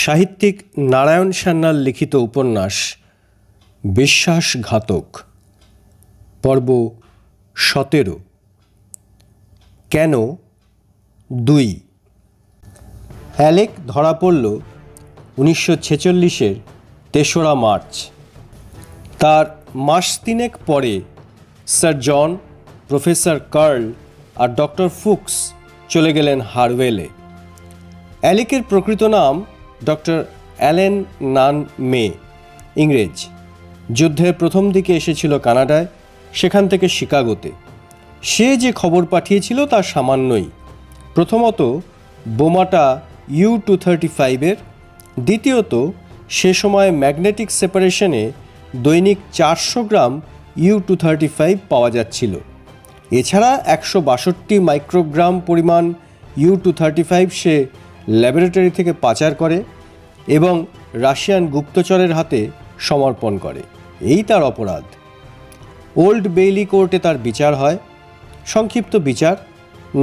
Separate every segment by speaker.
Speaker 1: সাহিত্যিক নারায়ণ সান্যাল লিখিত উপন্যাস বিশ্বাসঘাতক পর্ব 17 কেন 2। অ্যালেক ধরা পড়ল 1946-এর 3রা মার্চ। তার মাস তিনেক পরে স্যার জন, প্রফেসর কার্ল আর ডক্টর ফুক্স চলে গেলেন হারওয়েলে। অ্যালেকের প্রকৃত নাম ডক্টর অ্যালেন নান মে, ইংরেজ। যুদ্ধের প্রথম দিকে এসেছিল কানাডায়, সেখান থেকে শিকাগোতে। সে যে খবর পাঠিয়েছিল তা সামান্যই। প্রথমত বোমাটা U-235-এর, দ্বিতীয়ত সে সময় ম্যাগনেটিক সেপারেশনে দৈনিক 400 গ্রাম U-235 পাওয়া যাচ্ছিল। এছাড়া 162 মাইক্রোগ্রাম পরিমাণ U-235 সে ল্যাবরেটরি থেকে পাচার করে এবং রাশিয়ান গুপ্তচরের হাতে সমর্পণ করে। এই তার অপরাধ। ওল্ড বেইলি কোর্টে তার বিচার হয়। সংক্ষিপ্ত বিচার,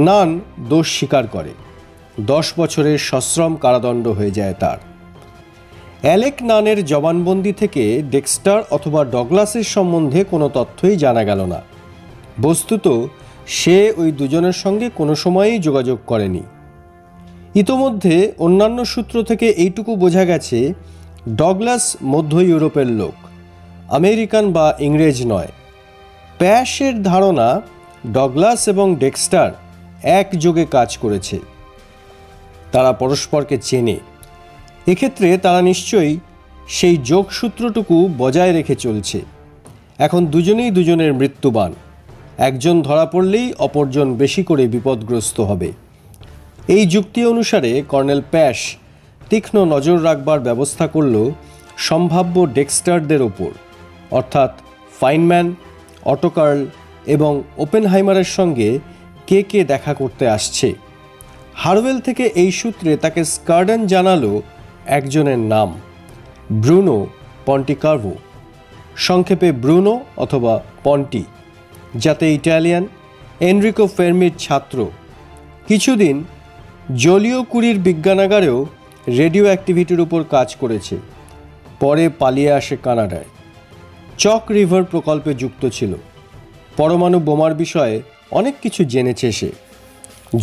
Speaker 1: নান দোষ স্বীকার করে। 10 বছরের সশ্রম কারাদণ্ড হয়ে যায় তার। অ্যালেক নানের জবানবন্দি থেকে ডেক্সটার অথবা ডগলাসের সম্বন্ধে কোনো তথ্যই জানা গেল না। বস্তুত সে ওই দুজনের সঙ্গে কোনো সময়ই যোগাযোগ করেনি। ইতোমধ্যে অন্যান্য সূত্র থেকে এইটুকু বোঝা গেছে, ডগলাস মধ্য ইউরোপের লোক, আমেরিকান বা ইংরেজ নয়। প্যাশের ধারণা ডগলাস এবং ডেক্সটার একযোগে কাজ করেছে, তারা পরস্পরকে চেনে। এক্ষেত্রে তারা নিশ্চয়ই সেই যোগসূত্রটুকু বজায় রেখে চলছে। এখন দুজনেই দুজনের মৃত্যুবান। একজন ধরা পড়লেই অপরজন বেশি করে বিপদগ্রস্ত হবে। এই যুক্তি অনুসারে কর্নেল প্যাশ তীক্ষ্ণ নজর রাখবার ব্যবস্থা করল সম্ভাব্য ডেক্সটারদের ওপর, অর্থাৎ ফাইনম্যান, অটো কার্ল এবং ওপেনহাইমারের সঙ্গে কে কে দেখা করতে আসছে। হারওয়েল থেকে এই সূত্রে তাকে স্কার্ডেন জানালো একজনের নাম, ব্রুনো পন্টিকার্ভো, সংক্ষেপে ব্রুনো অথবা পন্টি, যাতে ইটালিয়ান, এনরিকো ফেরমির ছাত্র। কিছুদিন জলীয় কুরির বিজ্ঞানাগারেও রেডিও অ্যাক্টিভিটির উপর কাজ করেছে। পরে পালিয়ে আসে কানাডায়। চক রিভার প্রকল্পে যুক্ত ছিল। পরমাণু বোমার বিষয়ে অনেক কিছু জেনেছে সে।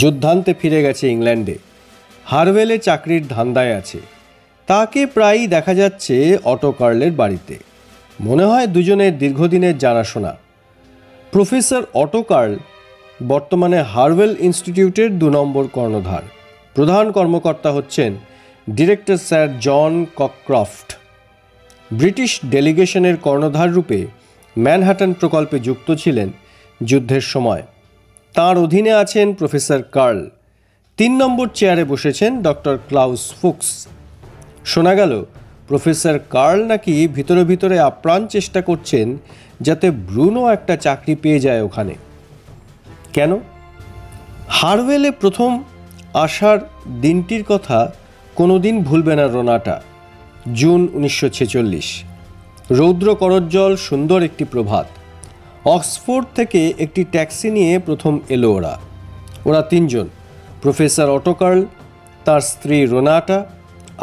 Speaker 1: যুদ্ধান্তে ফিরে গেছে ইংল্যান্ডে। হারওয়েলে চাকরির ধান্দায় আছে। তাকে প্রায়ই দেখা যাচ্ছে অটো কার্লের বাড়িতে। মনে হয় দুজনের দীর্ঘদিনের জানাশোনা। প্রফেসর অটো কার্ল বর্তমানে হারওয়েল ইনস্টিটিউটের 2 নম্বর কর্ণধার। প্রধান কর্মকর্তা হচ্ছেন ডিরেক্টর স্যার জন ককক্রফট। ব্রিটিশ ডেলিগেশনের কর্ণধার রূপে ম্যানহাটন প্রকল্পে যুক্ত ছিলেন যুদ্ধের সময়। তাঁর অধীনে আছেন প্রফেসর কার্ল। 3 নম্বর চেয়ারে বসেছেন ডক্টর ক্লাউস ফুক্স। শোনা গেল প্রফেসর কার্ল নাকি ভিতরে ভিতরে আপ্রাণ চেষ্টা করছেন যাতে ব্রুনো একটা চাকরি পেয়ে যায় ওখানে। কেন? হারওয়েলে প্রথম আসার দিনটির কথা কোনোদিন ভুলবে না রোনাটা। জুন 1946। রৌদ্র করজ্জ্বল সুন্দর একটি প্রভাত। অক্সফোর্ড থেকে একটি ট্যাক্সি নিয়ে প্রথম এলো ওরা 3 জন, প্রফেসর অটো কার্ল, তার স্ত্রী রোনাটা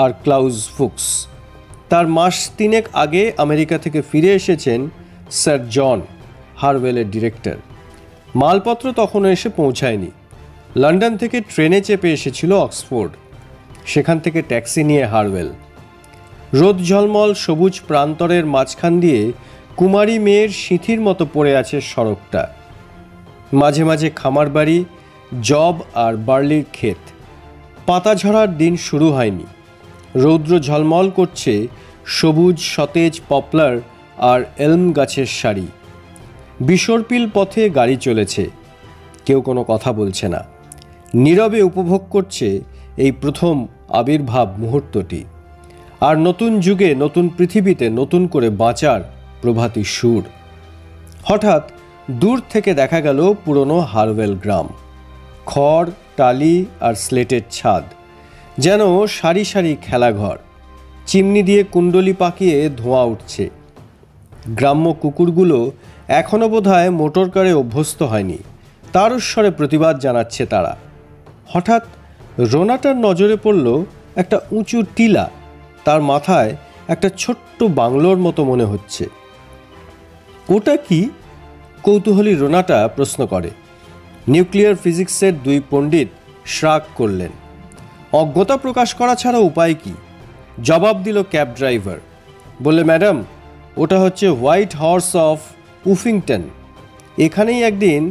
Speaker 1: আর ক্লাউস ফুক্স। তার মাস 3 আগে আমেরিকা থেকে ফিরে এসেছেন স্যার জন, হারওয়েলের ডিরেক্টর। মালপত্র তখনও এসে পৌঁছায়নি। লন্ডন থেকে ট্রেনে চেপে এসেছিল অক্সফোর্ড, সেখান থেকে ট্যাক্সি নিয়ে হারওয়েল। রোদ ঝলমল সবুজ প্রান্তরের মাঝখান দিয়ে কুমারী মেয়ের সিঁথির মতো পড়ে আছে সড়কটা। মাঝে মাঝে খামার বাড়ি, জব আর বার্লির ক্ষেত। পাতা ঝরার দিন শুরু হয়নি। রৌদ্র ঝলমল করছে সবুজ সতেজ পপলার আর এলম গাছের সারি। বিসর্পিল পথে গাড়ি চলেছে। কেউ কোনো কথা বলছে না। নীরবে উপভোগ করছে এই প্রথম আবির্ভাব মুহূর্তটি। আর নতুন যুগে, নতুন পৃথিবীতে নতুন করে বাঁচার প্রভাতী সুর। হঠাৎ দূর থেকে দেখা গেল পুরনো হারওয়েল গ্রাম। খড়, টালি আর স্লেটের ছাদ, যেন সারি সারি খেলাঘর। চিমনি দিয়ে কুণ্ডলি পাকিয়ে ধোঁয়া উঠছে। গ্রাম্য কুকুরগুলো এখনও বোধহয় মোটর কারে অভ্যস্ত হয়নি। তার স্বরে প্রতিবাদ জানাচ্ছে তারা। হঠাৎ রোনাটার নজরে পড়ল একটা উঁচু টিলা, তার মাথায় একটা ছোট্ট বাংলোর মতো মনে হচ্ছে। ওটা কি? কৌতূহলী রোনাটা প্রশ্ন করে। নিউক্লিয়ার ফিজিক্সের দুই পণ্ডিত শ্রাগ করলেন। অজ্ঞতা প্রকাশ করা ছাড়া উপায় কি? জবাব দিল ক্যাব ড্রাইভার। বললে, ম্যাডাম, ওটা হচ্ছে হোয়াইট হর্স অফ উফিংটন। এখানেই একদিন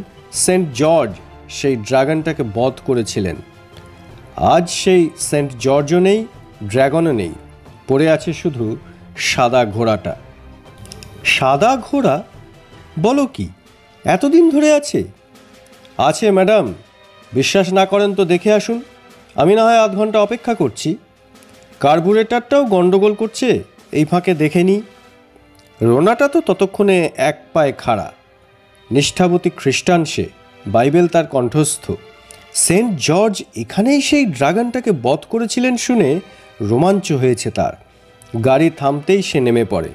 Speaker 1: সেন্ট জর্জ সেই ড্রাগনটাকে বধ করেছিলেন। আজ সেই সেন্ট জর্জও নেই, ড্রাগনও নেই, পড়ে আছে শুধু সাদা ঘোড়াটা। সাদা ঘোড়া? বলো কি, এতদিন ধরে আছে? আছে ম্যাডাম, বিশ্বাস না করেন তো দেখে আসুন। আমি না হয় আধ ঘন্টা অপেক্ষা করছি। কার্বুরেটরটাও গন্ডগোল করছে, এই ফাঁকে দেখে নিই। রোনাটা তো ততক্ষণে এক পায়ে খাড়া। নিষ্ঠাবতী খ্রিস্টান সে, বাইবেল তার কণ্ঠস্থ। সেন্ট জর্জ এখানেই সেই ড্রাগনটাকে বধ করেছিলেন শুনে রোমাঞ্চ হয়েছে তার। গাড়ি থামতেই সে নেমে পড়ে,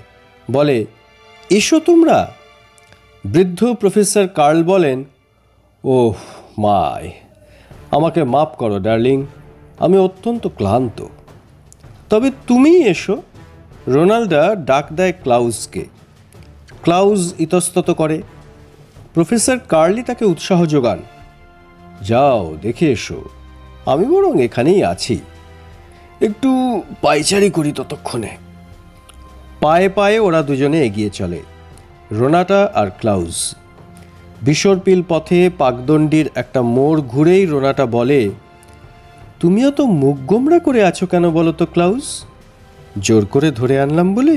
Speaker 1: বলে, এসো তোমরা। বৃদ্ধ প্রফেসর কার্ল বলেন, ওহ মাই, আমাকে মাফ করো ডার্লিং, আমি অত্যন্ত ক্লান্ত। তবে তুমি এসো। রোনাল্ডা ডাক দেয় ক্লাউজকে। ক্লাউজ ইতস্তত করে। প্রফেসর কার্লি তাকে উৎসাহ যোগান। যাও দেখে এসো, আমি বরং এখানেই আছি, একটু পায়চারি করি ততক্ষণে। পায়ে পায়ে ওরা দুজনে এগিয়ে চলে, রোনাটা আর ক্লাউজ। বিসর্পিল পথে পাকদণ্ডির একটা মোড় ঘুরেই রোনাটা বলে, তুমিও তো মুখ গোমড়া করে আছো কেন বলো তো ক্লাউজ? জোর করে ধরে আনলাম বলে?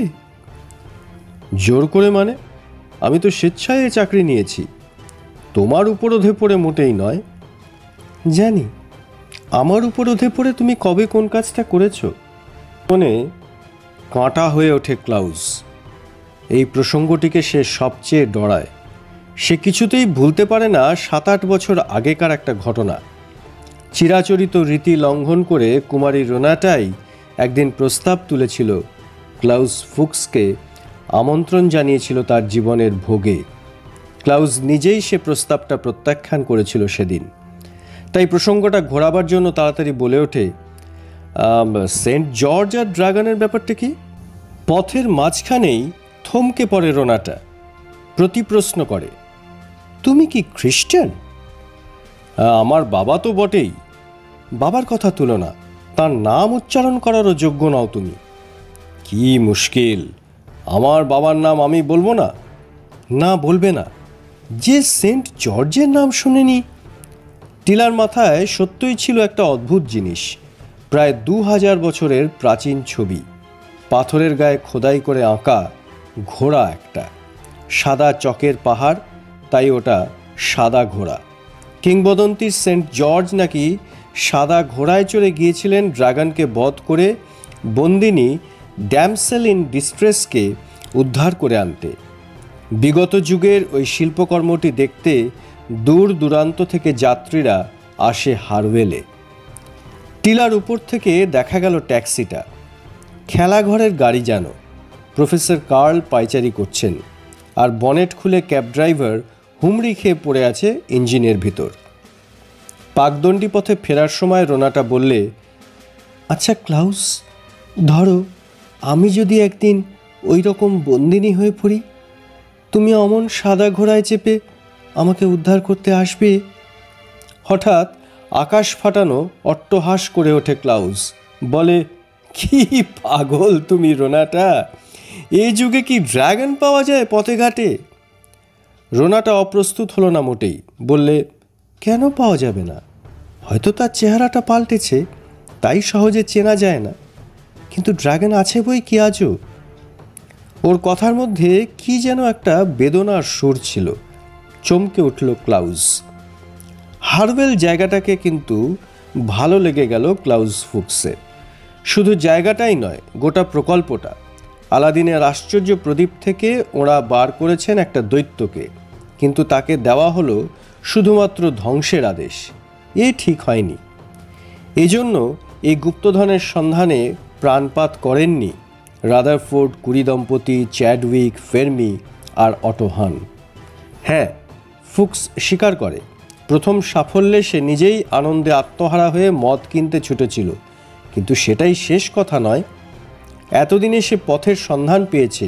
Speaker 1: জোর করে মানে? আমি তো স্বেচ্ছায় চাকরি নিয়েছি, তোমার উপরোধে পড়ে মোটেই নয়। জানি, আমার উপরোধে পড়ে তুমি কবে কোন কাজটা করেছো? মনে কাঁটা হয়ে ওঠে ক্লাউজ। এই প্রসঙ্গটিকে সে সবচেয়ে ডরায়। সে কিছুতেই ভুলতে পারে না 7-8 বছর আগেকার একটা ঘটনা। চিরাচরিত রীতি লঙ্ঘন করে কুমারী রোনাটাই একদিন প্রস্তাব তুলেছিল, ক্লাউজ ফুক্সকে আমন্ত্রণ জানিয়েছিল তার জীবনের ভোগে। ক্লাউজ নিজেই সে প্রস্তাবটা প্রত্যাখ্যান করেছিল সেদিন। তাই প্রসঙ্গটা ঘোরাবার জন্য তাড়াতাড়ি বলে ওঠে, সেন্ট জর্জ আর ড্রাগনের ব্যাপারটা কি? পথের মাঝখানেই থমকে পড়ে রোনাটা, প্রতিপ্রশ্ন করে, তুমি কি খ্রিস্টান? আমার বাবা তো বটেই। বাবার কথা তুলো না, তার নাম উচ্চারণ করারও যোগ্য নও তুমি। কি মুশকিল, আমার বাবার নাম আমি বলবো না? না, বলবে না? যে সেন্ট জর্জের নাম শুনেনি। টিলার মাথায় সত্যই ছিল একটা অদ্ভুত জিনিস, প্রায় 2000 বছরের প্রাচীন ছবি, পাথরের গায়ে খোদাই করে আঁকা ঘোড়া একটা, সাদা চকের পাহাড়, তাই ওটা সাদা ঘোড়া। কিংবদন্তির সেন্ট জর্জ নাকি সাদা ঘোড়ায় চড়ে গিয়েছিলেন ড্রাগনকে বধ করে বন্দিনী ড্যামসেল ইন ডিস্ট্রেসকে উদ্ধার করে আনতে। বিগত যুগের ওই শিল্পকর্মটি দেখতে দূর দূরান্ত থেকে যাত্রীরা আসে হারওয়েলে। টিলার উপর থেকে দেখা গেল ট্যাক্সিটা, খেলাঘরের গাড়ি যেন। প্রফেসর কার্ল পায়চারি করছেন, আর বনেট খুলে ক্যাব ড্রাইভার হুমড়ি খেয়ে পড়ে আছে ইঞ্জিনের ভিতর। পাকদণ্ডী পথে ফেরার সময় রোনাটা বললে, আচ্ছা ক্লাউস, ধরো আমি যদি একদিন ওই রকম বন্দিনী হয়ে পড়ি, তুমি অমন সাদা ঘোড়ায় চেপে আমাকে উদ্ধার করতে আসবে? হঠাৎ আকাশ ফাটানো অট্টহাস করে ওঠে ক্লাউস, বলে, কি পাগল তুমি রোনাটা, এই যুগে কি ড্রাগন পাওয়া যায় পথে ঘাটে? রোনাটা অপ্রস্তুত হলো না মোটেই, বললে, কেন পাওয়া যাবে না? হয়তো তার চেহারাটা পাল্টেছে, তাই সহজে চেনা যায় না, কিন্তু ড্রাগন আছে বই কি আজও? ওর কথার মধ্যে কি যেন একটা বেদনার সুর ছিল। চমকে উঠল ক্লাউজ। হারওয়েল জায়গাটাকে কিন্তু ভালো লেগে গেল ক্লাউজ ফুক্সের। শুধু জায়গাটাই নয়, গোটা প্রকল্পটা। আলাদিনের আশ্চর্য প্রদীপ থেকে ওরা বার করেছেন একটা দৈত্যকে, কিন্তু তাকে দেওয়া হলো শুধুমাত্র ধ্বংসের আদেশ। এ ঠিক হয়নি। এজন্য এই গুপ্তধনের সন্ধানে প্রাণপাত করেননি রাদারফোর্ড কুরি দম্পতি, চ্যাডউইক, ফেরমি আর অটো হান। হ্যাঁ, ফুক্স স্বীকার করে, প্রথম সাফল্যে সে নিজেই আনন্দে আত্মহারা হয়ে মদ কিনতে ছুটেছিল, কিন্তু সেটাই শেষ কথা নয়। এতদিনে সে পথের সন্ধান পেয়েছে।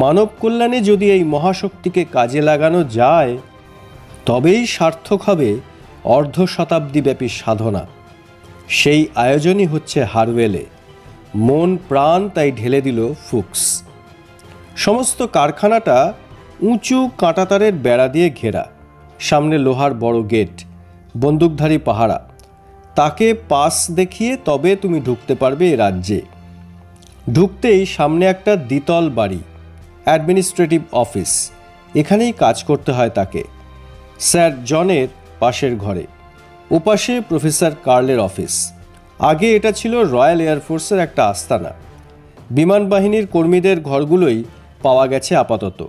Speaker 1: মানব কল্যাণে যদি এই মহাশক্তিকে কাজে লাগানো যায় তবেই সার্থক হবে অর্ধ শতাব্দীব্যাপী সাধনা। সেই আয়োজনই হচ্ছে হারওয়েলে। মন প্রাণ তাই ঢেলে দিল ফুক্স। সমস্ত কারখানাটা উঁচু কাঁটাতারের বেড়া দিয়ে ঘেরা, সামনে লোহার বড় গেট, বন্দুকধারী পাহারা। তাকে পাস দেখিয়ে তবে তুমি ঢুকতে পারবে এ রাজ্যে। ঢুকতেই সামনে একটা দ্বিতল বাড়ি, অ্যাডমিনিস্ট্রেটিভ অফিস। এখানেই কাজ করতে হয় তাকে। স্যার জনের পাশের ঘরে, ওপাশে প্রফেসর কার্লের অফিস। আগে এটা ছিল রয়্যাল এয়ারফোর্সের একটা আস্তানা। বিমান বাহিনীর কর্মীদের ঘরগুলোই পাওয়া গেছে আপাতত।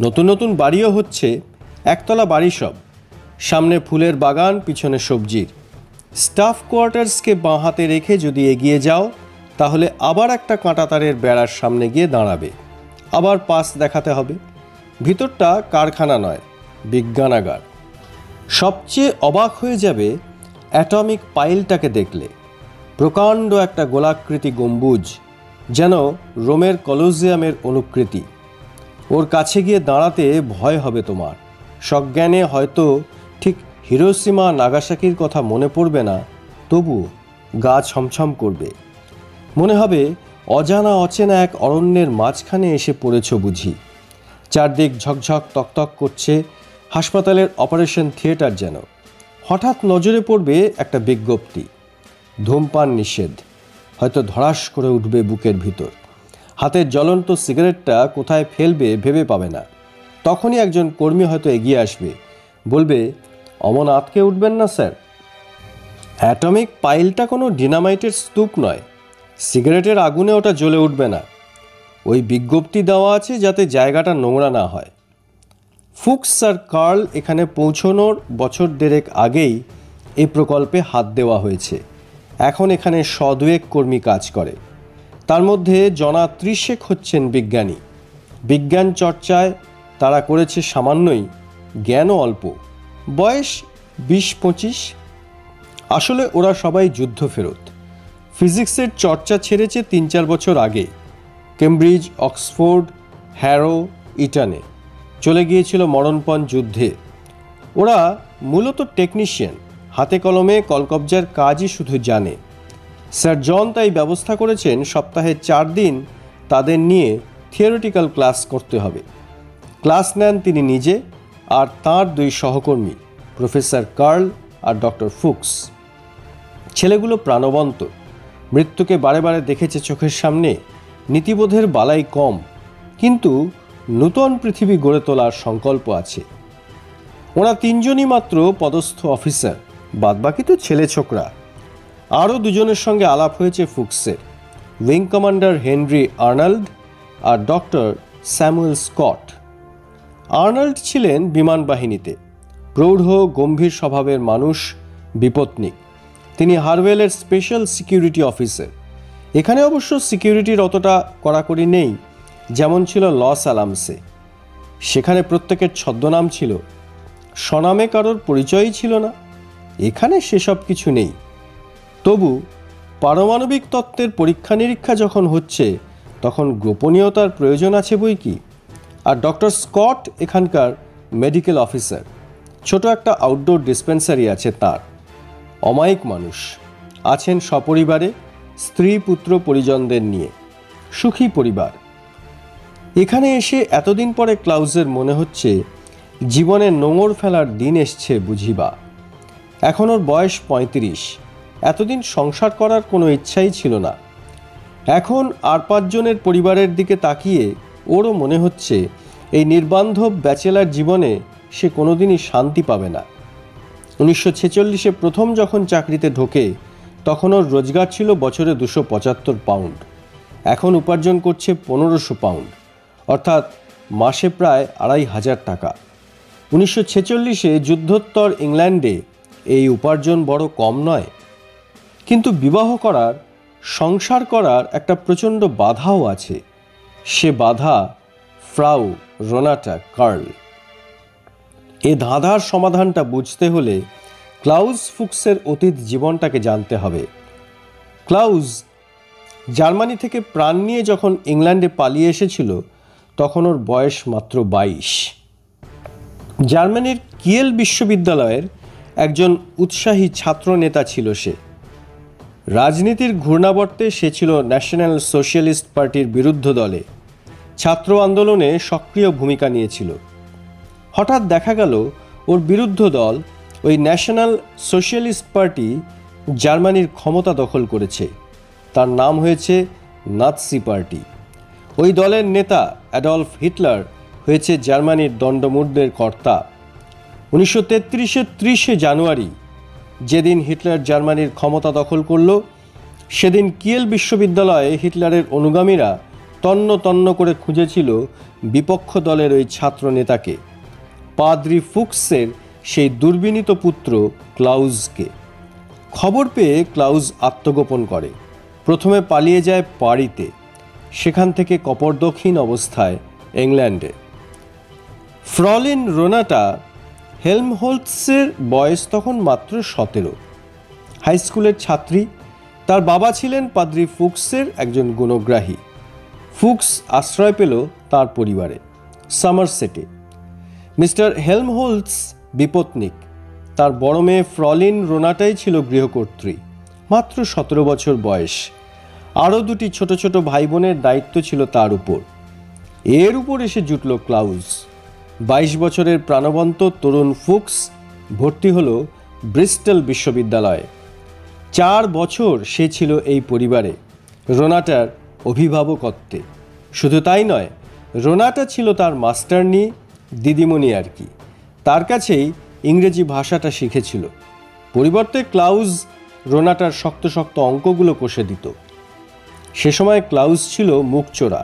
Speaker 1: নতুন নতুন বাড়িও হচ্ছে, একতলা বাড়ি সব। সামনে ফুলের বাগান, পিছনে সবজির। স্টাফ কোয়ার্টার্সকে বাঁ হাতে রেখে যদি এগিয়ে যাও তাহলে আবার একটা কাঁটাতারের বেড়ার সামনে গিয়ে দাঁড়াবে, আবার পাস দেখাতে হবে। ভিতরটা কারখানা নয়, বিজ্ঞানাগার। সবচেয়ে অবাক হয়ে যাবে অ্যাটমিক পাইলটাকে দেখলে। প্রকাণ্ড একটা গোলাকৃতি গম্বুজ, যেন রোমের কলোজিয়ামের অনুকৃতি। ওর কাছে গিয়ে দাঁড়াতে ভয় হবে তোমার। সজ্ঞানে হয়তো ঠিক হিরোশিমা নাগাসাকির কথা মনে পড়বে না, তবু গা ছমছম করবে। মনে হবে অজানা অচেনা এক অরণ্যের মাঝখানে এসে পড়েছ বুঝি। চারদিক ঝকঝক তকতক করছে, হাসপাতালের অপারেশন থিয়েটার যেন। হঠাৎ নজরে পড়বে একটা বিজ্ঞপ্তি, ধূমপান নিষেধ। হয়তো ধড়াস করে উঠবে বুকের ভিতর। হাতের জ্বলন্ত সিগারেটটা কোথায় ফেলবে ভেবে পাবে না। তখনই একজন কর্মী হয়তো এগিয়ে আসবে, বলবে, অমন আটকে উঠবেন না স্যার। অ্যাটমিক পাইলটা কোনো ডিনামাইটের স্তূপ নয়। সিগারেটের আগুনে ওটা জ্বলে উঠবে না। ওই বিজ্ঞপ্তি দেওয়া আছে যাতে জায়গাটা নোংরা না হয়। ফুক্স আর কার্ল এখানে পৌঁছনোর বছর দেড়েক আগেই এই প্রকল্পে হাত দেওয়া হয়েছে। এখন এখানে 100 কর্মী কাজ করে। তার মধ্যে জনা 30 হচ্ছেন বিজ্ঞানী। বিজ্ঞান চর্চায় তারা করেছে সামান্যই, জ্ঞানও অল্প। বয়স 20-25। আসলে ওরা সবাই যুদ্ধ ফেরত। ফিজিক্সের চর্চা ছেড়েছে 3-4 বছর আগে। কেমব্রিজ, অক্সফোর্ড, হ্যারো, ইটনে চলে গিয়েছিল মরণপণ যুদ্ধে। ওরা মূলত টেকনিশিয়ান, হাতে কলমে কলকবজার কাজই শুধু জানে। স্যার জন তাই ব্যবস্থা করেছেন সপ্তাহে 4 দিন তাদের নিয়ে থিওরিটিক্যাল ক্লাস করতে হবে। ক্লাস নেন তিনি নিজে আর তাঁর 2 সহকর্মী, প্রফেসর কার্ল আর ডক্টর ফুক্স। ছেলেগুলো প্রাণবন্ত, মৃত্যুকে বারে বারে দেখেছে চোখের সামনে। নীতিবোধের বালাই কম, কিন্তু নূতন পৃথিবী গড়ে তোলার সংকল্প আছে। ওরা 3 জনই মাত্র পদস্থ অফিসার, বাদবাকি তো ছেলে ছোকরা। আরও 2 জনের সঙ্গে আলাপ হয়েছে ফুক্সের, উইং কমান্ডার হেনরি আর্নল্ড আর ডক্টর স্যামুয়েল স্কট। আর্নল্ড ছিলেন বিমান বাহিনীতে, প্রৌঢ় গম্ভীর স্বভাবের মানুষ, বিপত্নিক। তিনি হারওয়েলের স্পেশাল সিকিউরিটি অফিসার। এখানে অবশ্য সিকিউরিটির অতটা কড়াকড়ি নেই যেমন ছিল লস অ্যালামসে। সেখানে প্রত্যেকের ছদ্মনাম ছিল, স্বনামে কারোর পরিচয়ই ছিল না। এখানে সেসব কিছু নেই। তবু পারমাণবিক তত্ত্বের পরীক্ষা নিরীক্ষা যখন হচ্ছে তখন গোপনীয়তার প্রয়োজন আছে বই কি। আর ডক্টর স্কট এখানকার মেডিকেল অফিসার। ছোট একটা আউটডোর ডিসপেন্সারি আছে তার। অমায়িক মানুষ, আছেন সপরিবারে, স্ত্রী পুত্র পরিজনদের নিয়ে, সুখী পরিবার। এখানে এসে এতদিন পরে ক্লাউজের মনে হচ্ছে জীবনে নোঙর ফেলার দিন এসছে বুঝিবা। এখন ওর বয়স 35। এতদিন সংসার করার কোনো ইচ্ছাই ছিল না। এখন আর 5 জনের পরিবারের দিকে তাকিয়ে ওরও মনে হচ্ছে এই নির্বান্ধব ব্যাচেলার জীবনে সে কোনোদিনই শান্তি পাবে না। 1946-এ প্রথম যখন চাকরিতে ঢোকে তখন ওর রোজগার ছিল বছরে 275 পাউন্ড। এখন উপার্জন করছে 1500 পাউন্ড, অর্থাৎ মাসে প্রায় 2500 টাকা। 1946-এ যুদ্ধোত্তর ইংল্যান্ডে এই উপার্জন বড় কম নয়। কিন্তু বিবাহ করার, সংসার করার একটা প্রচণ্ড বাধাও আছে। সে বাধা ফ্রাউ রোনাটা কার্ল। এ ধাঁধার সমাধানটা বুঝতে হলে ক্লাউজ ফুক্সের অতীত জীবনটাকে জানতে হবে। ক্লাউজ জার্মানি থেকে প্রাণ নিয়ে যখন ইংল্যান্ডে পালিয়ে এসেছিল তখন ওর বয়স মাত্র 22। জার্মানির কিয়েল বিশ্ববিদ্যালয়ের একজন উৎসাহী ছাত্র নেতা ছিল সে। রাজনীতির ঘূর্ণাবর্তে সে ছিল ন্যাশনাল সোশ্যালিস্ট পার্টির বিরুদ্ধ দলে, ছাত্র আন্দোলনে সক্রিয় ভূমিকা নিয়েছিল। হঠাৎ দেখা গেল ওর বিরুদ্ধ দল, ওই ন্যাশনাল সোশ্যালিস্ট পার্টি, জার্মানির ক্ষমতা দখল করেছে। তার নাম হয়েছে নাৎসি পার্টি। ওই দলের নেতা অ্যাডলফ হিটলার হয়েছে জার্মানির দণ্ডমুর্দের কর্তা। 1933-এর 30শে জানুয়ারি যেদিন হিটলার জার্মানির ক্ষমতা দখল করল, সেদিন কিয়েল বিশ্ববিদ্যালয়ে হিটলারের অনুগামীরা তন্ন তন্ন করে খুঁজেছিল বিপক্ষ দলের ওই ছাত্র নেতাকে, পাদ্রি ফুক্সের সেই দুর্বিনীত পুত্র ক্লাউজকে। খবর পেয়ে ক্লাউজ আত্মগোপন করে। প্রথমে পালিয়ে যায় পারিতে, সেখান থেকে কপর্দকহীন অবস্থায় ইংল্যান্ডে। ফ্রলিন রোনাটা হেলমহোল্টসের বয়স তখন মাত্র 17, হাই স্কুলের ছাত্রী। তার বাবা ছিলেন পাদ্রি ফুক্সের একজন গুণগ্রাহী। ফুক্স আশ্রয় পেল তার পরিবারে, সামারসেটে। মিস্টার হেলমহোল্টস বিপত্নিক। তার বড় মেয়ে ফ্রলিন রোনাটাই ছিল গৃহকর্ত্রী, মাত্র 17 বছর বয়স। আরও দুটি ছোট ছোট ভাই বোনের দায়িত্ব ছিল তার উপর। এর উপর এসে জুটল ক্লাউজ। 22 বছরের প্রাণবন্ত তরুণ ফুক্স ভর্তি হল ব্রিস্টল বিশ্ববিদ্যালয়ে। 4 বছর সে ছিল এই পরিবারে, রোনাটার অভিভাবকত্বে। শুধু তাই নয়, রোনাটা ছিল তার মাস্টারনি, দিদিমণি আর কি। তার কাছেই ইংরেজি ভাষাটা শিখেছিল। পরিবর্তে ক্লাউজ রোনাটার শক্ত শক্ত অঙ্কগুলো কষে দিত। সে সময় ক্লাউজ ছিল মুখচোরা,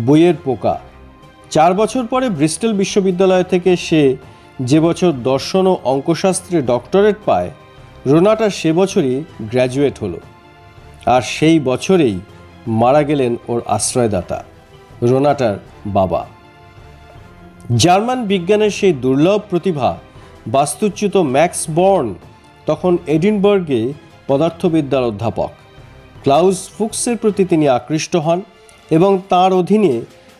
Speaker 1: বইয়ের পোকা। 4 বছর পরে ব্রিস্টল বিশ্ববিদ্যালয় থেকে সে যে বছর দর্শন ও অঙ্কশাস্ত্রে ডক্টরেট পায়, রোনাটা সে বছরই গ্র্যাজুয়েট হলো। আর সেই বছরেই মারা গেলেন ওর আশ্রয়দাতা, রোনাটার বাবা। জার্মান বিজ্ঞানের সেই দুর্লভ প্রতিভা বাস্তুচ্যুত ম্যাক্স বর্ন তখন এডিনবার্গে পদার্থবিদ্যার অধ্যাপক। ক্লাউজ ফুক্সের প্রতি তিনি আকৃষ্ট হন এবং তার অধীনে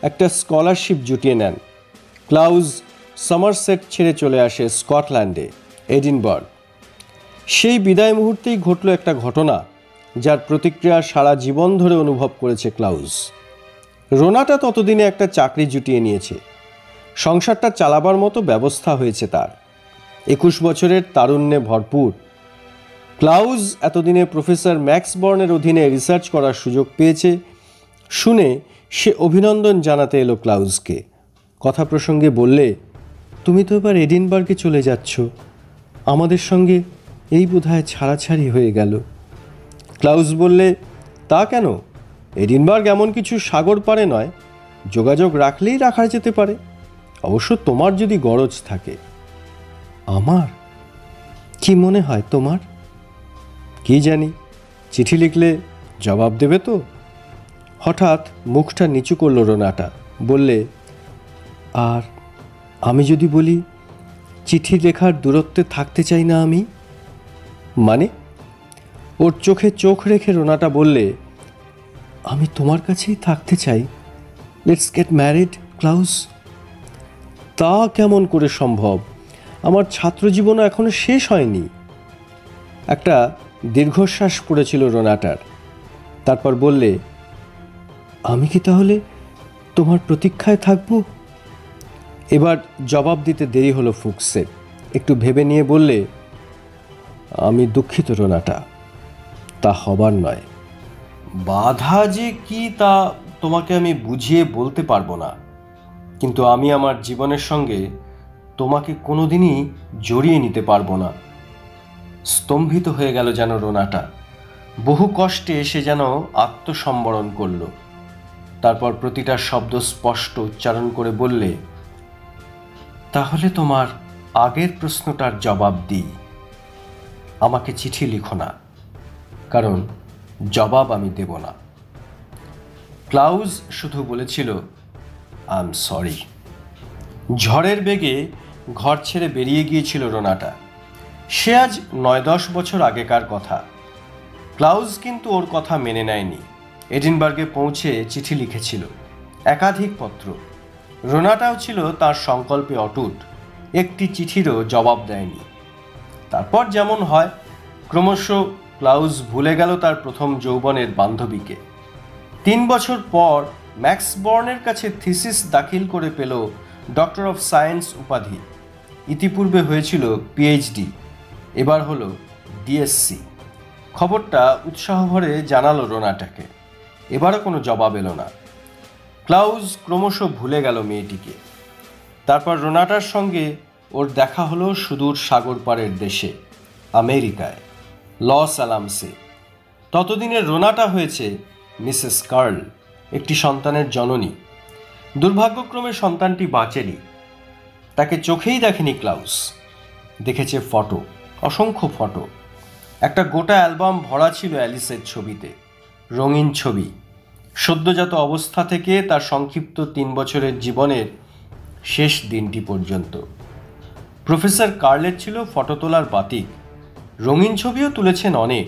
Speaker 1: একটা স্কলারশিপ জুটিয়ে নেন। ক্লাউজ সামারসেট ছেড়ে চলে আসে স্কটল্যান্ডে, এডিনবার্গ। সেই বিদায় মুহূর্তেই ঘটল একটা ঘটনা যার প্রতিক্রিয়া সারা জীবন ধরে অনুভব করেছে ক্লাউজ। রোনাটা ততদিনে একটা চাকরি জুটিয়ে নিয়েছে, সংসারটা চালাবার মতো ব্যবস্থা হয়েছে তার। 21 বছরের তারুণ্যে ভরপুর। ক্লাউজ এতদিনে প্রফেসর ম্যাক্স বর্নের অধীনে রিসার্চ করার সুযোগ পেয়েছে শুনে সে অভিনন্দন জানাতে এলো ক্লাউজকে। কথা প্রসঙ্গে বললে, তুমি তো এবার এডিনবার্গে চলে যাচ্ছ, আমাদের সঙ্গে এই বোধহয় ছাড়াছাড়ি হয়ে গেল। ক্লাউজ বললে, তা কেন? এডিনবার্গ এমন কিছু সাগর পারে নয়, যোগাযোগ রাখলেই রাখা যেতে পারে, অবশ্য তোমার যদি গরজ থাকে। আমার? কি মনে হয় তোমার? কি জানি, চিঠি লিখলে জবাব দেবে তো? হঠাৎ মুখটা নিচু করল রোনাটা, বললে, আর আমি যদি বলি চিঠি লেখার দূরত্বে থাকতে চাই না আমি? মানে? ওর চোখে চোখ রেখে রোনাটা বললে, আমি তোমার কাছেই থাকতে চাই। Let's get married, clause. তা কেমন করে সম্ভব? আমার ছাত্রজীবনও এখনো শেষ হয়নি। একটা দীর্ঘশ্বাস পড়েছিল রোনাটার। তারপর বললে, আমি কি তাহলে তোমার প্রতীক্ষায় থাকব? এবার জবাব দিতে দেরি হলো ফুক্সের। একটু ভেবে নিয়ে বললে, আমি দুঃখিত রোনাটা, তা হবার নয়। বাধা যে কি তা তোমাকে আমি বুঝিয়ে বলতে পারবো না, কিন্তু আমি আমার জীবনের সঙ্গে তোমাকে কোনোদিনই জড়িয়ে নিতে পারবো না। স্তম্ভিত হয়ে গেল যেন রোনাটা। বহু কষ্টে সে যেন আত্মসম্বরণ করল। তারপর প্রতিটা শব্দ স্পষ্ট উচ্চারণ করে বললে, তাহলে তোমার আগের প্রশ্নটার জবাব দিই। আমাকে চিঠি লিখো না, কারণ জবাব আমি দেব না। ক্লাউজ শুধু বলেছিল, আই এম সরি। ঝড়ের বেগে ঘর ছেড়ে বেরিয়ে গিয়েছিল রোনাটা। সে আজ 9-10 বছর আগেকার কথা। ক্লাউজ কিন্তু ওর কথা মেনে নেয়নি। এডিনবার্গে পৌঁছে চিঠি লিখেছিল, একাধিক পত্র। রোনাটাও ছিল তার সংকল্পে অটুট, একটি চিঠিরও জবাব দেয়নি। তারপর যেমন হয়, ক্রমশ ক্লাউস ভুলে গেল তার প্রথম যৌবনের বান্ধবীকে। 3 বছর পর ম্যাক্স বর্নের কাছে থিসিস দাখিল করে পেল ডক্টর অফ সায়েন্স উপাধি। ইতিপূর্বে হয়েছিল পিএইচডি, এবার হলো ডিএসসি। খবরটা উৎসাহ ভরে জানালো রোনাটাকে। এবারও কোনো জবাব এলো না। ক্লাউস ক্রমশ ভুলে গেল মেয়েটিকে। তারপর রোনাটার সঙ্গে ওর দেখা হলো সুদূর সাগর পাড়ের দেশে, আমেরিকায়, লস অ্যালামসে। ততদিনে রোনাটা হয়েছে মিসেস কার্ল, একটি সন্তানের জননী। দুর্ভাগ্যক্রমে সন্তানটি বাঁচেনি। তাকে চোখেই দেখেনি ক্লাউস, দেখেছে ফটো, অসংখ্য ফটো। একটা গোটা অ্যালবাম ভরা ছিল অ্যালিসের ছবিতে, রঙিন ছবি, সদ্যজাত অবস্থা থেকে তার সংক্ষিপ্ত 3 বছরের জীবনের শেষ দিনটি পর্যন্ত। প্রফেসর কার্লের ছিল ফটো তোলার বাতিক। রঙিন ছবিও তুলেছেন অনেক,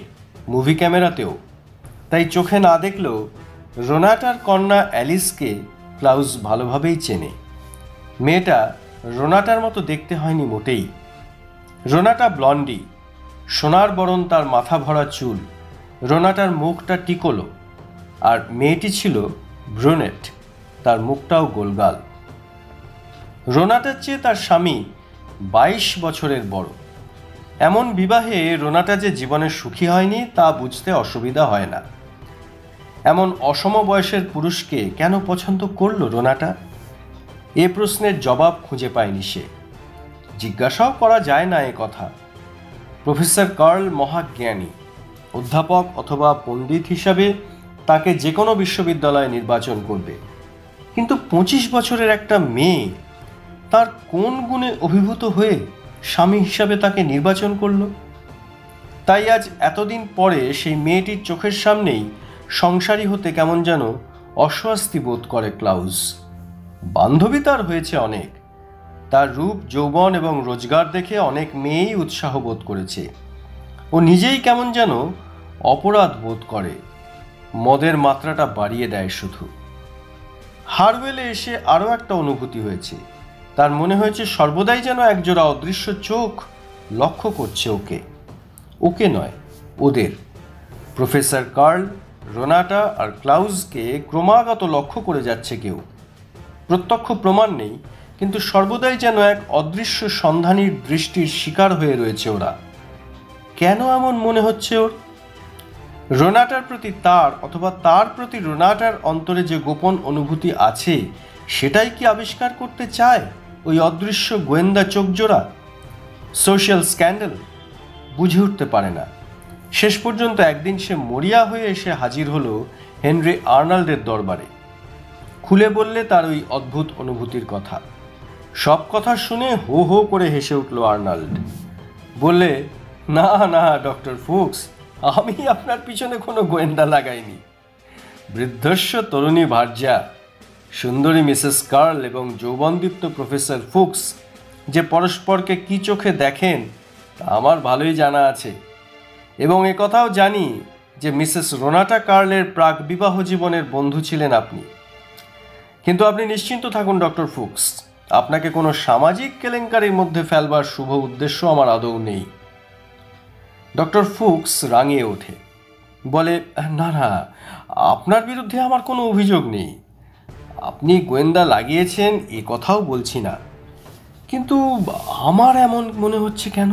Speaker 1: মুভি ক্যামেরাতেও। তাই চোখে না দেখলেও রোনাটার কন্যা অ্যালিসকে ক্লাউস ভালোভাবেই চেনে। মেয়েটা রোনাটার মতো দেখতে হয়নি মোটেই। রোনাটা ব্লন্ডি, সোনার বরণ তার মাথা ভরা চুল। রোনাটার মুখটা টিকলো, আর মেয়েটি ছিল ব্রুনেট, তার মুখটাও গোলগাল। রোনাটার চেয়ে তার স্বামী 22 বছরের বড়। এমন বিবাহে রোনাটা যে জীবনে সুখী হয়নি তা বুঝতে অসুবিধা হয় না। এমন অসম বয়সের পুরুষকে কেন পছন্দ করলো রোনাটা? এ প্রশ্নের জবাব খুঁজে পায়নি সে। জিজ্ঞাসাও করা যায় না এ কথা। প্রফেসর কার্ল মহাজ্ঞানী, অধ্যাপক অথবা পণ্ডিত হিসাবে তাকে যে কোনো বিশ্ববিদ্যালয়ে নির্বাচন করবে। কিন্তু 25 বছরের একটা মেয়ে তার কোন গুণে অভিভূত হয়ে স্বামী হিসাবে তাকে নির্বাচন করল? তাই আজ এতদিন পরে সেই মেয়েটির চোখের সামনেই সংসারী হতে কেমন যেন অস্বস্তি বোধ করে ক্লাউস। বান্ধবী তার হয়েছে অনেক। তার রূপ, যৌবন এবং রোজগার দেখে অনেক মেয়েই উৎসাহ বোধ করেছে। ও নিজেই কেমন যেন অপরাধ বোধ করে, মদের মাত্রাটা বাড়িয়ে দেয় শুধু। হারওয়েলে এসে আরও একটা অনুভূতি হয়েছে। তার মনে হয়েছে সর্বদাই যেন একজোড়া অদৃশ্য চোখ লক্ষ্য করছে ওকে। ওকে নয়, ওদের। প্রফেসর কার্ল, রোনাটা আর ক্লাউসকে ক্রমাগত লক্ষ্য করে যাচ্ছে কেউ। প্রত্যক্ষ প্রমাণ নেই, কিন্তু সর্বদাই যেন এক অদৃশ্য সন্ধানীর দৃষ্টির শিকার হয়ে রয়েছে ওরা। কেন এমন মনে হচ্ছে ওর? রোনাটার প্রতি তার অথবা তার প্রতি রোনাটার অন্তরে যে গোপন অনুভূতি আছে সেটাই কি আবিষ্কার করতে চায় ওই অদৃশ্য গোয়েন্দা চোখজোড়া? Social scandal? বুঝে উঠতে পারে না। শেষ পর্যন্ত একদিন সে মরিয়া হয়ে এসে হাজির হলো হেনরি আর্নল্ডের দরবারে। খুলে বললে তার ওই অদ্ভুত অনুভূতির কথা। সব কথা শুনে হো হো করে হেসে উঠল আর্নল্ড। বললে, না না ডক্টর ফুক্স, আমি আপনার পিছনে কোনো গোয়েন্দা লাগাইনি। বৃদ্ধস্ব তরুণী ভার্যা, সুন্দরী মিসেস কার্ল এবং যৌবনদীপ্ত প্রফেসর ফুক্স যে পরস্পরকে কি চোখে দেখেন তা আমার ভালোই জানা আছে। এবং একথাও জানি যে মিসেস রোনাটা কার্লের প্রাক বিবাহ জীবনের বন্ধু ছিলেন আপনি। কিন্তু আপনি নিশ্চিন্ত থাকুন ডক্টর ফুক্স, আপনাকে কোনো সামাজিক কেলেঙ্কারির মধ্যে ফেলবার শুভ উদ্দেশ্য আমার আদৌ নেই। ডক্টর ফুক্স রাঙিয়ে ওঠে, বলে, না না, আপনার বিরুদ্ধে আমার কোনো অভিযোগ নেই। আপনি গোয়েন্দা লাগিয়েছেন এ কথাও বলছি না, কিন্তু আমার এমন মনে হচ্ছে কেন?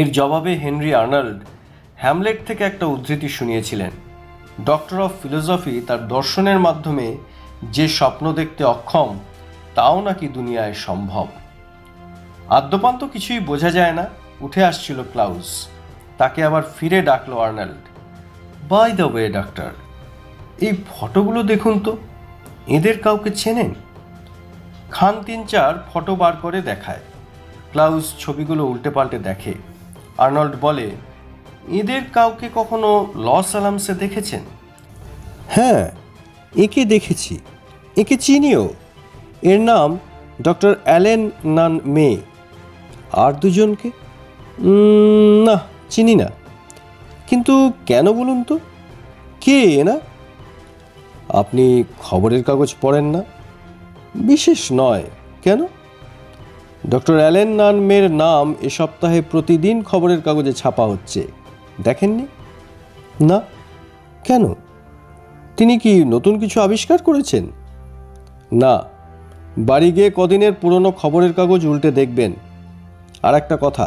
Speaker 1: এর জবাবে হেনরি আর্নল্ড হ্যামলেট থেকে একটা উদ্ধৃতি শুনিয়েছিলেন। ডক্টর অফ ফিলোসফি তার দর্শনের মাধ্যমে যে স্বপ্ন দেখতে অক্ষম তাও নাকি দুনিয়ায় সম্ভব। আদ্যপান্ত কিছুই বোঝা যায় না। উঠে আসছিল ক্লাউস, তাকে আবার ফিরে ডাকলো Arnold. By the way doctor, এই ফটোগুলো দেখুন তো, এদের কাউকে চেনেন? খান 3-4 ফটো বার করে দেখায়। ক্লাউস ছবিগুলো উল্টে পাল্টে দেখে। আর্নল্ড বলে, এদের কাউকে কখনো লস অ্যালামসে দেখেছেন? হ্যাঁ, একে দেখেছি, একে চিনিও। এর নাম ডক্টর অ্যালেন নান মে। আর দুজনকে না, চিনি না। কিন্তু কেন বলুন তো? কে না? আপনি খবরের কাগজ পড়েন না? বিশেষ নয়। কেন? ডক্টর অ্যালেন নানমের নাম এ সপ্তাহে প্রতিদিন খবরের কাগজে ছাপা হচ্ছে, দেখেননি? না। কেন? তিনি কি নতুন কিছু আবিষ্কার করেছেন? না। বাড়ি গিয়ে কদিনের পুরনো খবরের কাগজ উল্টে দেখবেন। আর একটা কথা,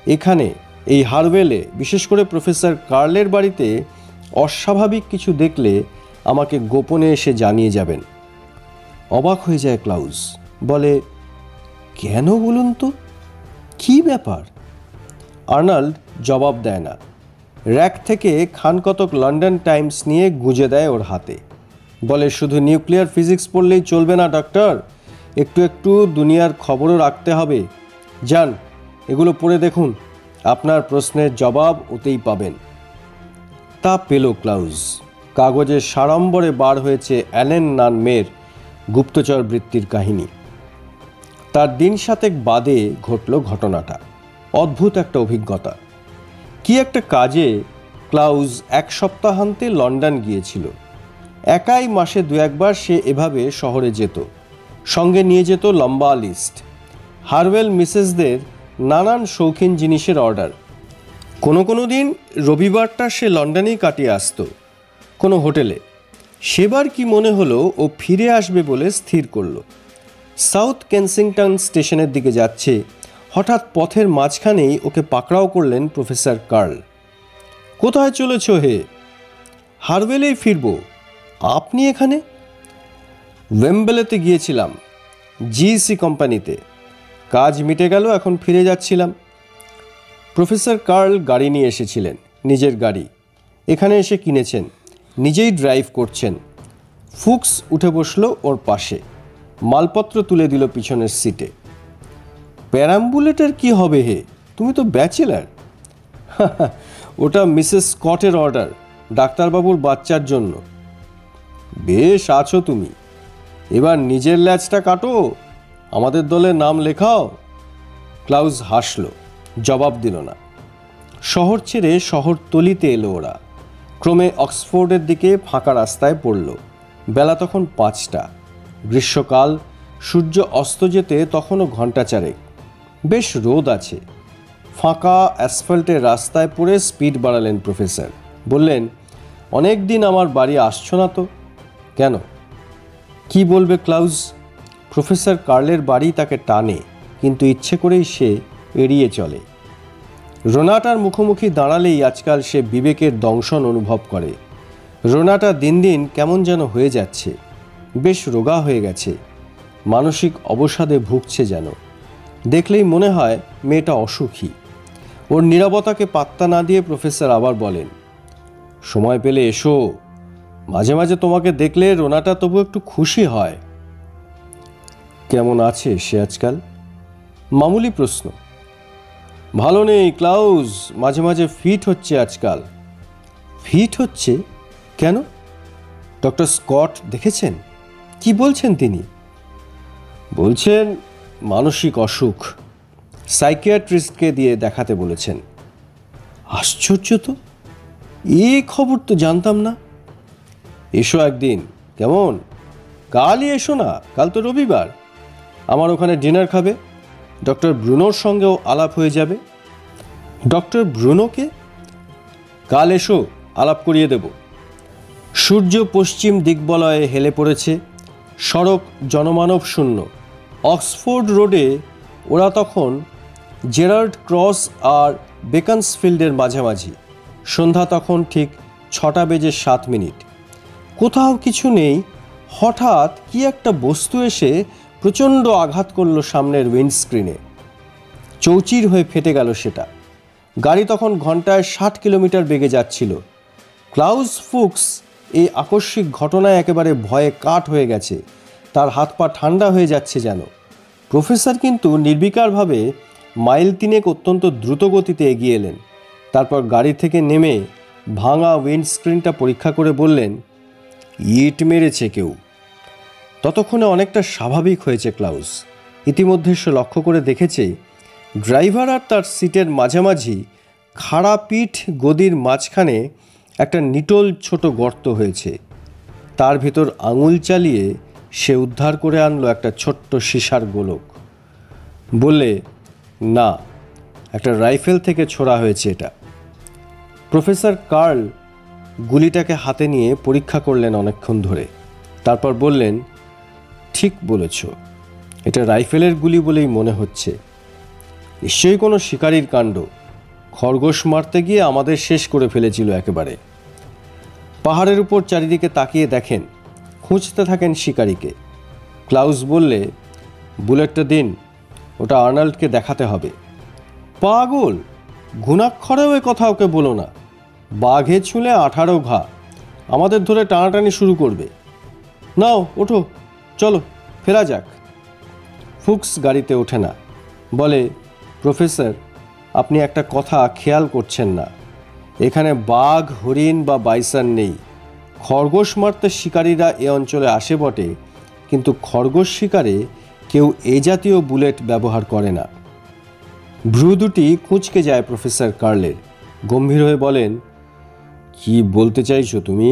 Speaker 1: এখানে এই হারওয়েলে, বিশেষ করে প্রফেসর কার্লের বাড়িতে অস্বাভাবিক কিছু দেখলে আমাকে গোপনে এসে জানিয়ে যাবেন। অবাক হয়ে যায় ক্লাউস, বলে, কেন বলুন তো, কি ব্যাপার? আর্নল্ড জবাব দেয় না। র্যাক থেকে খানকতক লন্ডন টাইমস নিয়ে গুঁজে দেয় ওর হাতে। বলে, শুধু নিউক্লিয়ার ফিজিক্স পড়লেই চলবে না ডক্টর, একটু একটু দুনিয়ার খবরও রাখতে হবে। যান, এগুলো পড়ে দেখুন, আপনার প্রশ্নের জবাব ওতেই পাবেন। তা পেল ক্লাউস। কাগজে সাড়ম্বরে বার হয়েছে অ্যালেন নানমের গুপ্তচর বৃত্তির কাহিনী। তার দিন সাতেক বাদে ঘটল ঘটনাটা। অদ্ভুত একটা অভিজ্ঞতা। কি একটা কাজে ক্লাউস এক সপ্তাহান্তে লন্ডন গিয়েছিল। একাই মাসে দু একবার সে এভাবে শহরে যেত। সঙ্গে নিয়ে যেত লম্বা লিস্ট, হারওয়েল মিসেসদের নানান শৌখিন জিনিসের অর্ডার। কোনো দিন রবিবারটা সে লন্ডনেই কাটিয়ে আসত, কোনো হোটেলে। সেবার কি মনে হলো ও ফিরে আসবে বলে স্থির করল। সাউথ কেনসিংটন স্টেশনের দিকে যাচ্ছে, হঠাৎ পথের মাঝখানেই ওকে পাকড়াও করলেন প্রফেসর কার্ল। কোথায় চলেছ হে? হারওয়েলেই ফিরব। আপনি এখানে? ওয়েম্বলেতে গিয়েছিলাম, জিইসি কোম্পানিতে। কাজ মিটে গেল, এখন ফিরে যাচ্ছিলাম। প্রফেসর কার্ল গাড়ি নিয়ে এসেছিলেন, নিজের গাড়ি। এখানে এসে কিনেছেন, নিজেই ড্রাইভ করছেন। ফুক্স উঠে বসলো ওর পাশে, মালপত্র তুলে দিল পিছনের সিটে। প্যারাম্বুলেটের কি হবে হে, তুমি তো ব্যাচেলার। ওটা মিসেস স্কটের অর্ডার, ডাক্তারবাবুর বাচ্চার জন্য। বেশ আছো তুমি, এবার নিজের ল্যাজটা কাটো, আমাদের দলে নাম লেখাও। ক্লাউস হাসল, জবাব দিল না। শহর ছেড়ে শহরতলিতে এলো ওরা। ক্রমে অক্সফোর্ডের দিকে ফাঁকা রাস্তায় পড়ল। বেলা তখন 5টা। গ্রীষ্মকাল, সূর্য অস্ত যেতে তখনও ঘণ্টা চারেক। বেশ রোদ আছে। ফাঁকা অ্যাসফল্টের রাস্তায় পড়ে স্পিড বাড়ালেন প্রফেসর। বললেন, অনেক দিন আমার বাড়ি আসছো না তো? কেন? কি বলবে ক্লাউস? প্রফেসর কার্লের বাড়ি তাকে টানে, কিন্তু ইচ্ছে করেই সে এড়িয়ে চলে। রোনাটার মুখোমুখি দাঁড়ালেই আজকাল সে বিবেকের দংশন অনুভব করে। রোনাটা দিন দিন কেমন যেন হয়ে যাচ্ছে, বেশ রোগা হয়ে গেছে, মানসিক অবসাদে ভুগছে যেন। দেখলেই মনে হয় মেয়েটা অসুখী। ওর নীরবতাকে পাত্তা না দিয়ে প্রফেসর আবার বলেন, সময় পেলে এসো, মাঝে মাঝে তোমাকে দেখলে রোনাটা তবু একটু খুশি হয়। কেমন আছে সে আজকাল? মামুলি প্রশ্ন। ভালো নেই ক্লাউস, মাঝে মাঝে ফিট হচ্ছে আজকাল। ফিট হচ্ছে? কেন? ডক্টর স্কট দেখেছেন? কি বলছেন তিনি? বলছেন মানসিক অসুখ, সাইকিয়াট্রিস্টকে দিয়ে দেখাতে বলেছেন। আশ্চর্য তো, এ খবর তো জানতাম না। এসো একদিন, কেমন? কালই এসো না, কাল তো রবিবার। আমার ওখানে ডিনার খাবে, ডক্টর ব্রুনোর সঙ্গেও আলাপ হয়ে যাবে। ডক্টর ব্রুনোকে? কাল এসো, আলাপ করিয়ে দেব। সূর্য পশ্চিম দিকবলয়ে হেলে পড়েছে, সড়ক জনমানব শূন্য। অক্সফোর্ড রোডে ওরা তখন জেরার্ড ক্রস আর বেকন্সফিল্ডের মাঝামাঝি। সন্ধ্যা তখন ঠিক 6:07। কোথাও কিছু নেই। হঠাৎ কি একটা বস্তু এসে প্রচণ্ড আঘাত করলো সামনের উইন্ডস্ক্রিনে। চৌচির হয়ে ফেটে গেল সেটা। গাড়ি তখন ঘন্টায় 60 কিলোমিটার বেগে যাচ্ছিল। ক্লাউস ফুক্স এই আকস্মিক ঘটনায় একেবারে ভয়ে কাঠ হয়ে গেছে, তার হাত পা ঠান্ডা হয়ে যাচ্ছে যেন। প্রফেসর কিন্তু নির্বিকারভাবে মাইল 3 অত্যন্ত দ্রুত গতিতে এগিয়ে এলেন। তারপর গাড়ি থেকে নেমে ভাঙা উইন্ডস্ক্রিনটা পরীক্ষা করে বললেন, ইট মেরেছে কেউ। ততক্ষণে অনেকটা স্বাভাবিক হয়েছে ক্লাউস। ইতিমধ্যে সে লক্ষ্য করে দেখেছে ড্রাইভার আর তার সিটের মাঝামাঝি খাড়া পিঠ গদির মাঝখানে একটা নিটোল ছোট গর্ত হয়েছে। তার ভিতর আঙুল চালিয়ে সে উদ্ধার করে আনলো একটা ছোট্ট সীসার গোলক। বললে, না, একটা রাইফেল থেকে ছোড়া হয়েছে এটা। প্রফেসর কার্ল গুলিটাকে হাতে নিয়ে পরীক্ষা করলেন অনেকক্ষণ ধরে। তারপর বললেন, ঠিক বলেছ, এটা রাইফেলের গুলি বলেই মনে হচ্ছে। নিশ্চয়ই কোনো শিকারীর কাণ্ড। খরগোশ মারতে গিয়ে আমাদের শেষ করে ফেলেছিল একেবারে। পাহাড়ের উপর চারিদিকে তাকিয়ে দেখেন, খুঁজতে থাকেন শিকারীকে। ক্লাউস বললে, বুলেটটা দিন, ওটা আর্নল্ডকে দেখাতে হবে। পাগল, ঘুণাক্ষরেও এ কথা ওকে বলো না। বাঘে ছুঁলে 18 ঘা, আমাদের ধরে টানাটানি শুরু করবে। নাও ওঠো, চলো ফেরা যাক। ফুক্স গাড়িতে ওঠে না, বলে, প্রফেসর, আপনি একটা কথা খেয়াল করছেন না। এখানে বাঘ, হরিণ বা বাইসন নেই। খরগোশ মারতে শিকারীরা এ অঞ্চলে আসে বটে, কিন্তু খরগোশ শিকারে কেউ এ জাতীয় বুলেট ব্যবহার করে না। ভ্রু দুটি কুঁচকে যায় প্রফেসর কার্লের। গম্ভীর হয়ে বলেন, কি বলতে চাইছো তুমি?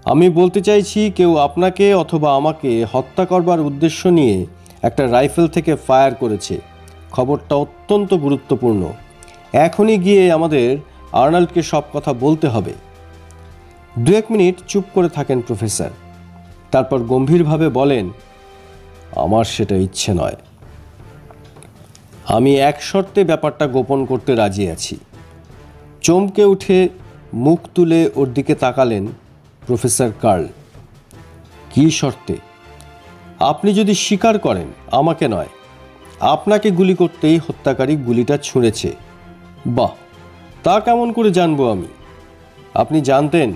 Speaker 1: আমি বলতে চাইছি, কেউ আপনাকে অথবা আমাকে হত্যা করবার উদ্দেশ্য নিয়ে একটা রাইফেল থেকে ফায়ার করেছে। খবরটা অত্যন্ত গুরুত্বপূর্ণ। এখনই গিয়ে আমাদের আর্নল্ডকে সব কথা বলতে হবে। 2-1 মিনিট চুপ করে থাকেন প্রফেসর। তারপর গম্ভীরভাবে বলেন, আমার সেটা ইচ্ছে নয়। আমি এক শর্তে ব্যাপারটা গোপন করতে রাজি আছি। চমকে উঠে মুখ তুলে ওর দিকে তাকালেন প্রফেসর কার্ল। কি শর্তে? আপনি যদি স্বীকার করেন, আমাকে নয়, আপনাকে গুলি করতেই হত্যাকারী গুলিটা ছুঁড়েছে। বাহ, তা কেমন করে জানবো আমি? আপনি জানতেন,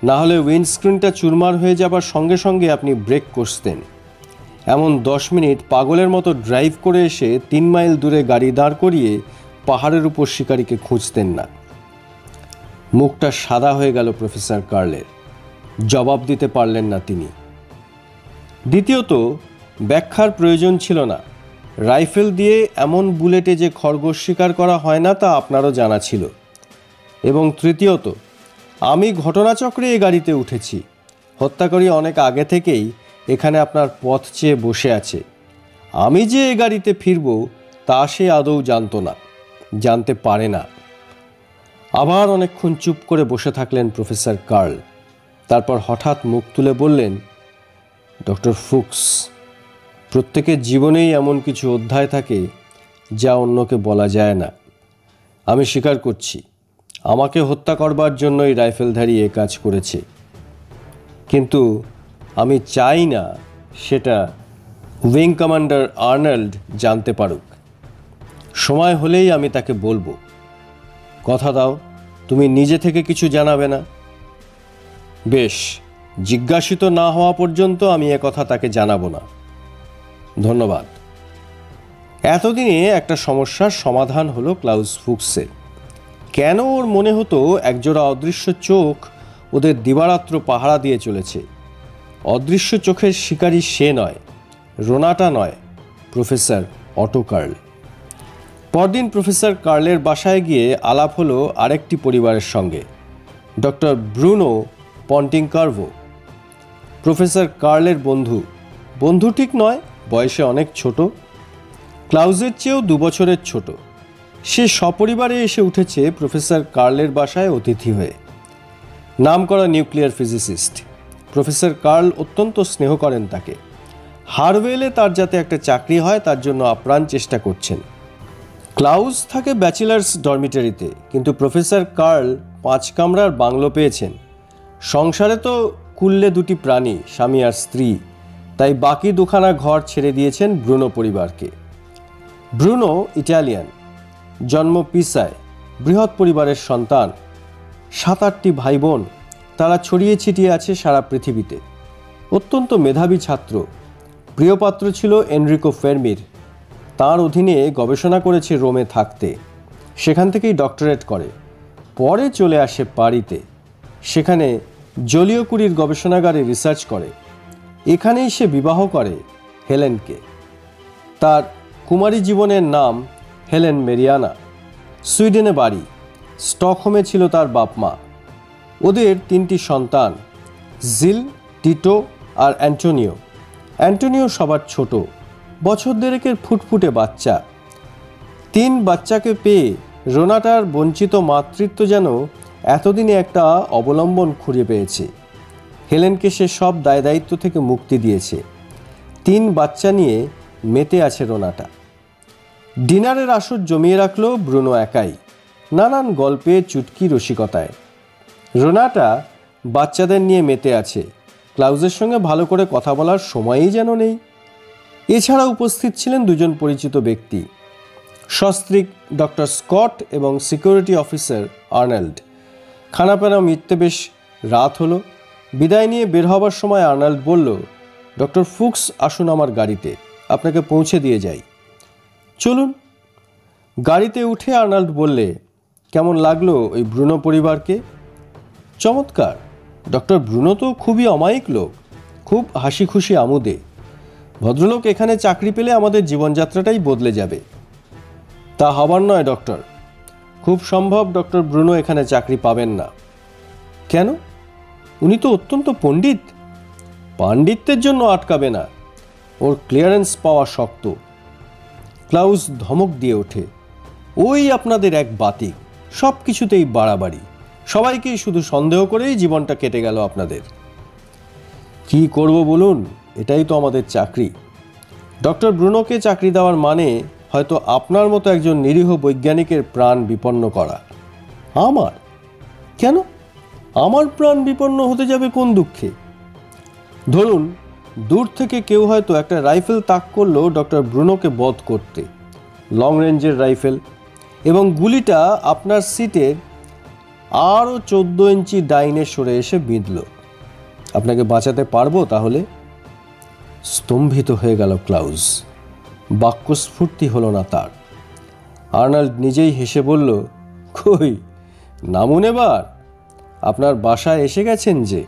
Speaker 1: না হলে উইন্ডস্ক্রিনটা চুরমার হয়ে যাবার সঙ্গে সঙ্গে আপনি ব্রেক কষতেন। এমন 10 মিনিট পাগলের মতো ড্রাইভ করে এসে 3 মাইল দূরে গাড়ি দাঁড় করিয়ে পাহাড়ের উপর শিকারীকে খুঁজতেন না। মুখটা সাদা হয়ে গেল প্রফেসর কার্লের। জবাব দিতে পারলেন না তিনি। দ্বিতীয়ত, ব্যাখ্যার প্রয়োজন ছিল না। রাইফেল দিয়ে এমন বুলেটে যে খরগোশ শিকার করা হয় না তা আপনারও জানা ছিল। এবং তৃতীয়ত, আমি ঘটনাচক্রে এ গাড়িতে উঠেছি। হত্যাকারী অনেক আগে থেকেই এখানে আপনার পথ চেয়ে বসে আছে। আমি যে এ গাড়িতে ফিরব তা সে আদৌ জানতো না, জানতে পারে না। আবার অনেকক্ষণ চুপ করে বসে থাকলেন প্রফেসর কার্ল। তারপর হঠাৎ মুখ তুলে বললেন, ডক্টর ফুক্স, প্রত্যেকের জীবনেই এমন কিছু অধ্যায় থাকে যা অন্যকে বলা যায় না। আমি স্বীকার করছি, আমাকে হত্যা করবার জন্যই রাইফেলধারী এ কাজ করেছে। কিন্তু আমি চাই না সেটা উইং কমান্ডার আর্নল্ড জানতে পারুক। সময় হলেই আমি তাকে বলবো। কথা দাও, তুমি নিজে থেকে কিছু জানাবে না? বেশ, জিজ্ঞাসিত না হওয়া পর্যন্ত আমি এ কথা তাকে জানাবো না। ধন্যবাদ। এতদিনে একটা সমস্যার সমাধান হলো ক্লাউস ফুক্সের। কেন ওর মনে হতো একজোড়া অদৃশ্য চোখ ওদের দিবারাত্র পাহারা দিয়ে চলেছে? অদৃশ্য চোখের শিকারী সে নয়, রোনাটা নয়, প্রফেসর অটো কার্ল। পরদিন প্রফেসর কার্লের বাসায় গিয়ে আলাপ হলো আরেকটি পরিবারের সঙ্গে, ডক্টর ব্রুনো পন্টিংকারভো। প্রফেসর কার্লের বন্ধু। বন্ধু ঠিক নয়, বয়সে অনেক ছোট, ক্লাউজের চেয়েও 2 বছরের ছোট। সে সপরিবারে এসে উঠেছে প্রফেসর কার্লের বাসায় অতিথি হয়ে। নামকরা নিউক্লিয়ার ফিজিসিস্ট। প্রফেসর কার্ল অত্যন্ত স্নেহ করেন তাকে। হারওয়েলে তার যাতে একটা চাকরি হয় তার জন্য আপ্রাণ চেষ্টা করছেন। ক্লাউস থাকে ব্যাচেলার্স ডরমিটারিতে, কিন্তু প্রফেসর কার্ল 5 কামরার বাংলো পেয়েছেন। সংসারে তো কুল্লে 2টি প্রাণী, স্বামী আর স্ত্রী, তাই বাকি 2খানা ঘর ছেড়ে দিয়েছেন ব্রুনো পরিবারকে। ব্রুনো ইটালিয়ান, জন্ম পিসায়, বৃহৎ পরিবারের সন্তান। 7-8টি ভাই বোন, তারা ছড়িয়ে ছিটিয়ে আছে সারা পৃথিবীতে। অত্যন্ত মেধাবী ছাত্র। প্রিয়পাত্র ছিল এনরিকো ফেরমির। তার অধীনে গবেষণা করেছে রোমে থাকতে, সেখান থেকেই ডক্টরেট করে। পরে চলে আসে পারিতে, সেখানে জলীয় কুরির গবেষণাগারে রিসার্চ করে। এখানেই সে বিবাহ করে হেলেনকে। তার কুমারী জীবনের নাম হেলেন মেরিয়ানা। সুইডেনে বাড়ি, স্টকহোমে ছিল তার বাপ মা। ওদের 3টি সন্তান, জিল, টিটো আর অ্যান্টোনিও। অ্যান্টোনিও সবার ছোট, বছর দেড়েকের ফুটফুটে বাচ্চা। 3 বাচ্চাকে পেয়ে রোনাটার বঞ্চিত মাতৃত্ব যেন এতদিনে একটা অবলম্বন খুঁজে পেয়েছে। হেলেনকে সে সব দায় দায়িত্ব থেকে মুক্তি দিয়েছে। 3 বাচ্চা নিয়ে মেতে আছে রোনাটা। ডিনারের আসর জমিয়ে রাখলো ব্রুনো একাই, নানান গল্পে, চুটকি, রসিকতায়। রোনাটা বাচ্চাদের নিয়ে মেতে আছে, ক্লাউজের সঙ্গে ভালো করে কথা বলার সময়ই যেন নেই। এছাড়া উপস্থিত ছিলেন 2জন পরিচিত ব্যক্তি, সস্ত্রীক ডক্টর স্কট এবং সিকিউরিটি অফিসার আর্নল্ড। খানাপানা মিটতে বেশ রাত হলো। বিদায় নিয়ে বের হবার সময় আর্নল্ড বলল, ডক্টর ফুক্স আসুন আমার গাড়িতে, আপনাকে পৌঁছে দিয়ে যাই। চলুন। গাড়িতে উঠে আর্নল্ড বললে, কেমন লাগলো ওই ব্রুনো পরিবারকে? চমৎকার। ডক্টর ব্রুনো তো খুবই অমায়িক লোক, খুব হাসি খুশি আমোদে। ভদ্রলোক এখানে চাকরি পেলে আমাদের জীবনযাত্রাটাই বদলে যাবে। তা হবার নয় ডক্টর, খুব সম্ভব ডক্টর ব্রুনো এখানে চাকরি পাবেন না। কেন? উনি তো অত্যন্ত পণ্ডিত। পাণ্ডিত্যের জন্য আটকাবে না, ওর ক্লিয়ারেন্স পাওয়া শক্ত। ক্লাউস ধমক দিয়ে ওঠে, ওই আপনাদের এক বাতিক, সব কিছুতেই বাড়াবাড়ি, সবাইকেই শুধু সন্দেহ করেই জীবনটা কেটে গেল আপনাদের। কি করব বলুন, এটাই তো আমাদের চাকরি। ডক্টর ব্রুনোকে চাকরি দেওয়ার মানে হয়তো আপনার মতো একজন নিরীহ বৈজ্ঞানিকের প্রাণ বিপন্ন করা। আমার? কেন? আমার প্রাণ বিপন্ন হতে যাবে কোন দুঃখে? ধরুন দূর থেকে কেউ হয়তো একটা রাইফেল তাক করলো ডক্টর ব্রুনোকে বধ করতে, লং রেঞ্জের রাইফেল, এবং গুলিটা আপনার সিটের আরও 14 ইঞ্চি ডাইনে সরে এসে বিঁধল। আপনাকে বাঁচাতে পারবো তাহলে? স্তম্ভিত হয়ে গেল ক্লাউস, বাক্যস্ফূর্তি হলো না তার। আর্নল্ড নিজেই হেসে বলল, কই নামুন এবার, আপনার বাসায় এসে গেছেন যে।